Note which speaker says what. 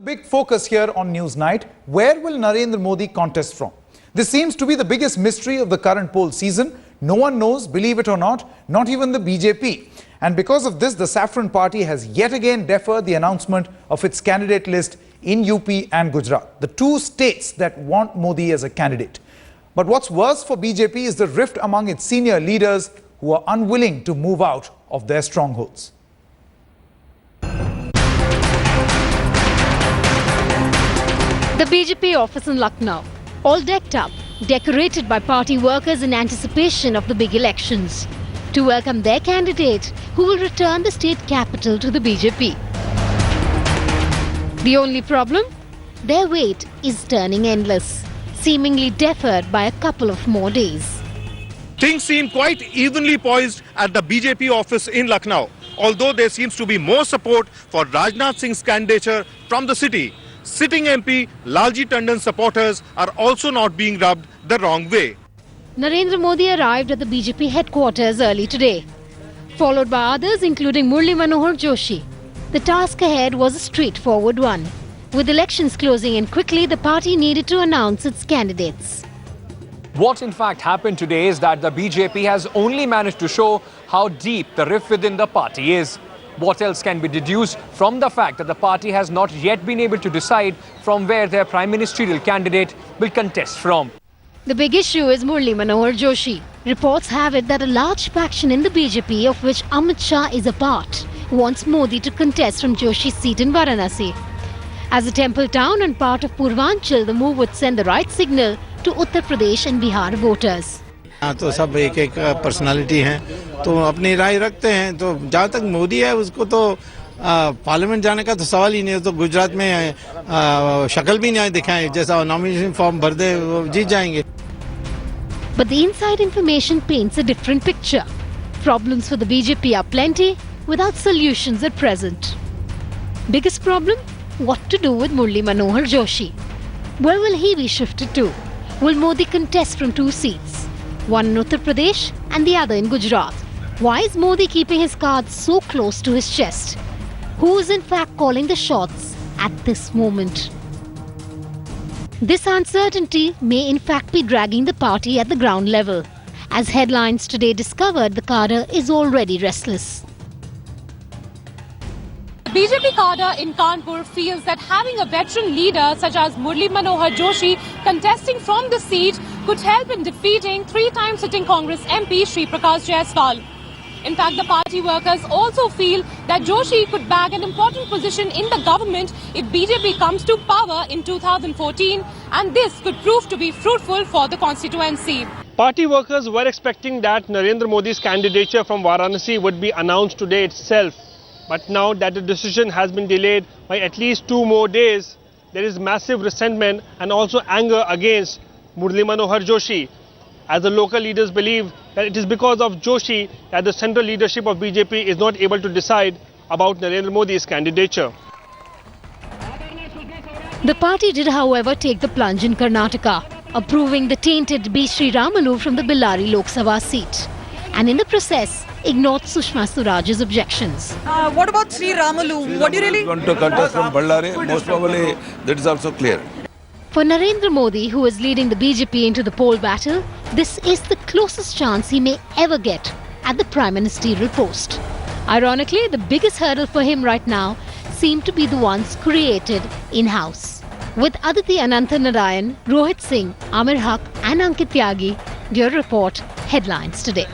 Speaker 1: Big focus here on Newsnight. Where will Narendra Modi contest from? This seems to be the biggest mystery of the current poll season. No one knows, believe it or not even the BJP. And because of this, the Saffron Party has yet again deferred the announcement of its candidate list in UP and Gujarat, the two states that want Modi as a candidate. But what's worse for BJP is the rift among its senior leaders who are unwilling to move out of their strongholds.
Speaker 2: The BJP office in Lucknow, all decked up, decorated by party workers in anticipation of the big elections, to welcome their candidate who will return the state capital to the BJP. The only problem? Their wait is turning endless, seemingly deferred by a couple of more days.
Speaker 3: Things seem quite evenly poised at the BJP office in Lucknow, although there seems to be more support for Rajnath Singh's candidature from the city. Sitting MP Lalji Tandon's supporters are also not being rubbed the wrong way.
Speaker 2: Narendra Modi arrived at the BJP headquarters early today, followed by others including Murli Manohar Joshi. The task ahead was a straightforward one. With elections closing in quickly, the party needed to announce its candidates.
Speaker 4: What in fact happened today is that the BJP has only managed to show how deep the rift within the party is. What else can be deduced from the fact that the party has not yet been able to decide from where their prime ministerial candidate will contest from?
Speaker 2: The big issue is Murli Manohar Joshi. Reports have it that a large faction in the BJP, of which Amit Shah is a part, wants Modi to contest from Joshi's seat in Varanasi. As a temple town and part of Purvanchal, the move would send the right signal to Uttar Pradesh and Bihar voters.
Speaker 5: तो सब एक personality हैं तो अपनी राय रखते हैं तो जहाँ तक मोदी है उसको तो पार्लियामेंट जाने का तो सवाल ही नहीं है तो गुजरात में शक्ल भी नहीं दिखाएं जैसा नॉमिनेशन फॉर्म भर दे वो जीत जाएंगे.
Speaker 2: But the inside information paints a different picture. Problems for the BJP are plenty without solutions at present. Biggest problem? What to do with Murli Manohar Joshi? Where will he be shifted to? Will Modi contest from two seats? One in Uttar Pradesh and the other in Gujarat. Why is Modi keeping his cards so close to his chest? Who is in fact calling the shots at this moment? This uncertainty may in fact be dragging the party at the ground level. As headlines today discovered, the cadre is already restless.
Speaker 6: BJP cadre in Kanpur feels that having a veteran leader such as Murli Manohar Joshi contesting from the seat could help in defeating three-time sitting Congress MP Shri Prakash Jaiswal. In fact, the party workers also feel that Joshi could bag an important position in the government if BJP comes to power in 2014, and this could prove to be fruitful for the constituency.
Speaker 7: Party workers were expecting that Narendra Modi's candidature from Varanasi would be announced today itself. But now that the decision has been delayed by at least 2 more days, there is massive resentment and also anger against Murli Manohar Joshi, as the local leaders believe that it is because of Joshi that the central leadership of BJP is not able to decide about Narendra Modi's candidature.
Speaker 2: The party did, however, take the plunge in Karnataka, approving the tainted B. Sri Ramalu from the Bellary Lok Sabha seat, and in the process ignored Sushma Swaraj's objections.
Speaker 8: What about Sri Ramalu? What do you really
Speaker 9: want to contest from Bellary? Most probably that is also clear.
Speaker 2: For Narendra Modi, who is leading the BJP into the poll battle, this is the closest chance he may ever get at the prime ministerial post. Ironically, the biggest hurdle for him right now seem to be the ones created in-house. With Aditi Ananthanarayan, Rohit Singh, Amir Haq and Ankit Tyagi, Bureau Report, Headlines Today.